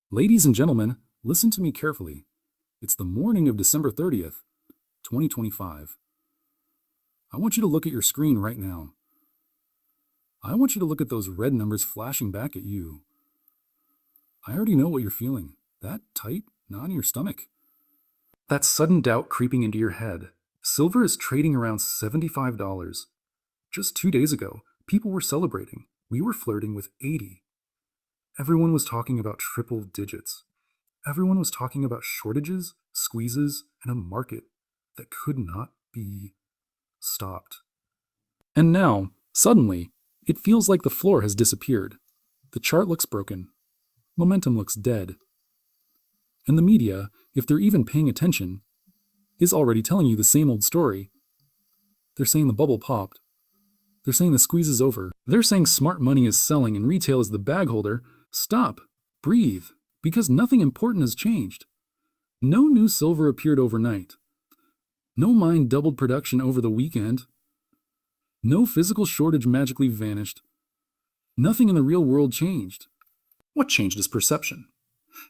Ladies and gentlemen, listen to me carefully. It's the morning of December 30th, 2025. I want you to look at your screen right now. I want you to look at those red numbers flashing back at you. I already know what you're feeling. That tight knot in your stomach. That sudden doubt creeping into your head. Silver is trading around $75. Just 2 days ago, people were celebrating. We were flirting with 80. Everyone was talking about triple digits. Everyone was talking about shortages, squeezes, and a market that could not be stopped. And now, suddenly, it feels like the floor has disappeared. The chart looks broken. Momentum looks dead. And the media, if they're even paying attention, is already telling you the same old story. They're saying the bubble popped. They're saying the squeeze is over. They're saying smart money is selling and retail is the bag holder. Stop. Breathe. Because nothing important has changed. No new silver appeared overnight. No mine doubled production over the weekend. No physical shortage magically vanished. Nothing in the real world changed. What changed is perception.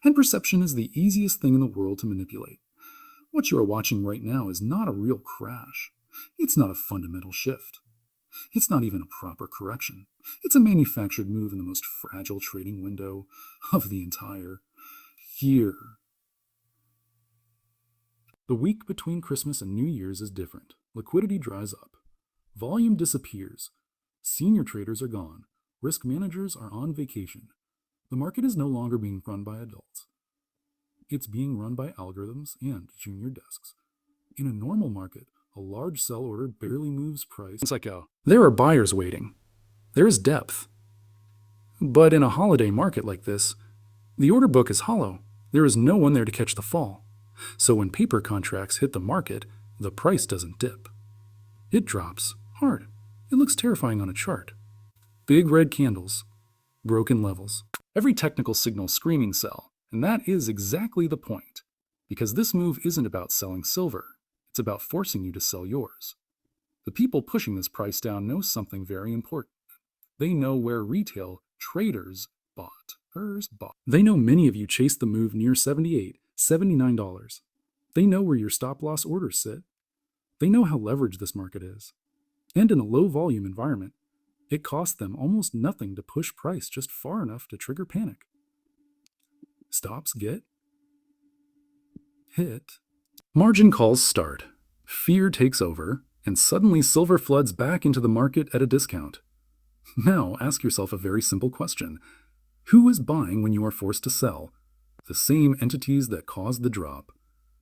And perception is the easiest thing in the world to manipulate. What you are watching right now is not a real crash. It's not a fundamental shift. It's not even a proper correction. It's a manufactured move in the most fragile trading window of the entire year. The week between Christmas and New Year's is different. Liquidity dries up. Volume disappears. Senior traders are gone. Risk managers are on vacation. The market is no longer being run by adults. It's being run by algorithms and junior desks. In a normal market, a large sell order barely moves price. It's like there are buyers waiting. There is depth. But in a holiday market like this, the order book is hollow. There is no one there to catch the fall. So when paper contracts hit the market, the price doesn't dip. It drops hard. It looks terrifying on a chart. Big red candles. Broken levels. Every technical signal screaming sell. And that is exactly the point. Because this move isn't about selling silver. It's about forcing you to sell yours. The people pushing this price down know something very important. They know where retail traders bought. They know many of you chased the move near $78, $79. They know where your stop-loss orders sit. They know how leveraged this market is. And in a low-volume environment, it costs them almost nothing to push price just far enough to trigger panic. Stops get hit. Margin calls start. Fear takes over, and suddenly silver floods back into the market at a discount. Now ask yourself a very simple question. Who is buying when you are forced to sell? The same entities that caused the drop.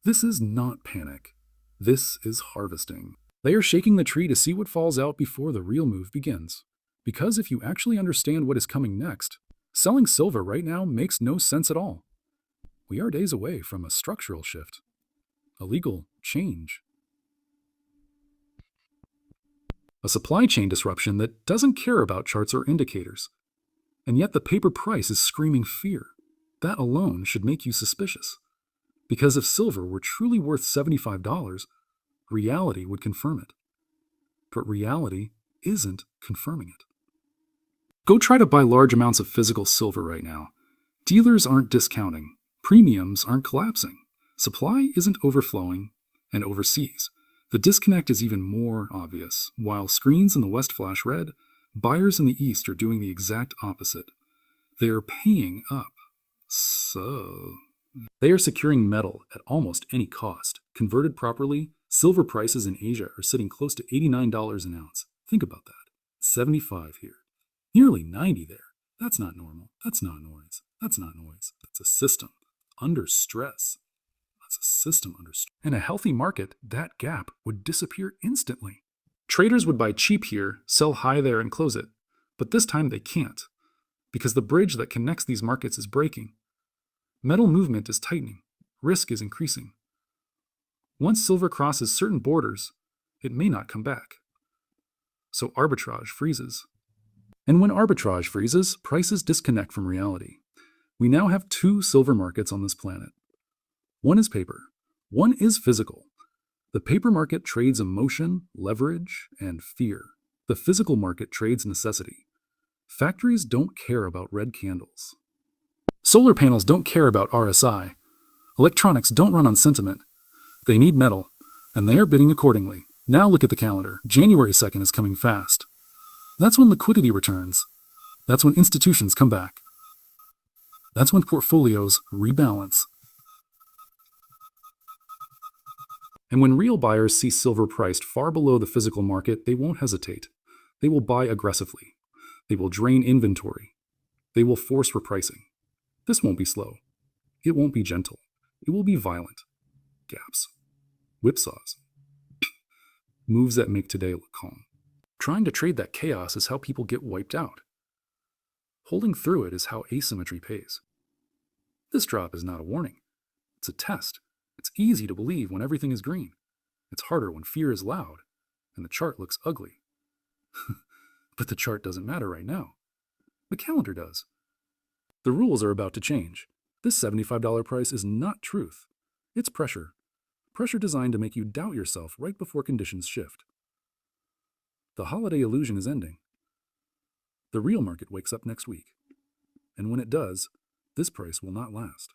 This is not panic. This is harvesting. They are shaking the tree to see what falls out before the real move begins. Because if you actually understand what is coming next, selling silver right now makes no sense at all. We are days away from a structural shift. A legal change. A supply chain disruption that doesn't care about charts or indicators. And yet the paper price is screaming fear. That alone should make you suspicious. Because if silver were truly worth $75, reality would confirm it. But reality isn't confirming it. Go try to buy large amounts of physical silver right now. Dealers aren't discounting. Premiums aren't collapsing. Supply isn't overflowing. And overseas, the disconnect is even more obvious. While screens in the West flash red, buyers in the East are doing the exact opposite. They are paying up. So they are securing metal at almost any cost. Converted properly, silver prices in Asia are sitting close to $89 an ounce. Think about that. 75 here. Nearly 90 there. That's not normal. That's not noise. That's not noise. That's a system under stress. That's a system under stress. In a healthy market, that gap would disappear instantly. Traders would buy cheap here, sell high there, and close it. But this time they can't, because the bridge that connects these markets is breaking. Metal movement is tightening. Risk is increasing. Once silver crosses certain borders, it may not come back. So arbitrage freezes. And when arbitrage freezes, prices disconnect from reality. We now have two silver markets on this planet. One is paper. One is physical. The paper market trades emotion, leverage, and fear. The physical market trades necessity. Factories don't care about red candles. Solar panels don't care about RSI. Electronics don't run on sentiment. They need metal, and they are bidding accordingly. Now look at the calendar. January 2nd is coming fast. That's when liquidity returns. That's when institutions come back. That's when portfolios rebalance. And when real buyers see silver priced far below the physical market, they won't hesitate. They will buy aggressively. They will drain inventory. They will force repricing. This won't be slow. It won't be gentle. It will be violent. Gaps. Whipsaws. Moves that make today look calm. Trying to trade that chaos is how people get wiped out. Holding through it is how asymmetry pays. This drop is not a warning. It's a test. It's easy to believe when everything is green. It's harder when fear is loud and the chart looks ugly. But the chart doesn't matter right now. The calendar does. The rules are about to change. This $75 price is not truth. It's pressure. Pressure designed to make you doubt yourself right before conditions shift. The holiday illusion is ending. The real market wakes up next week. And when it does, this price will not last.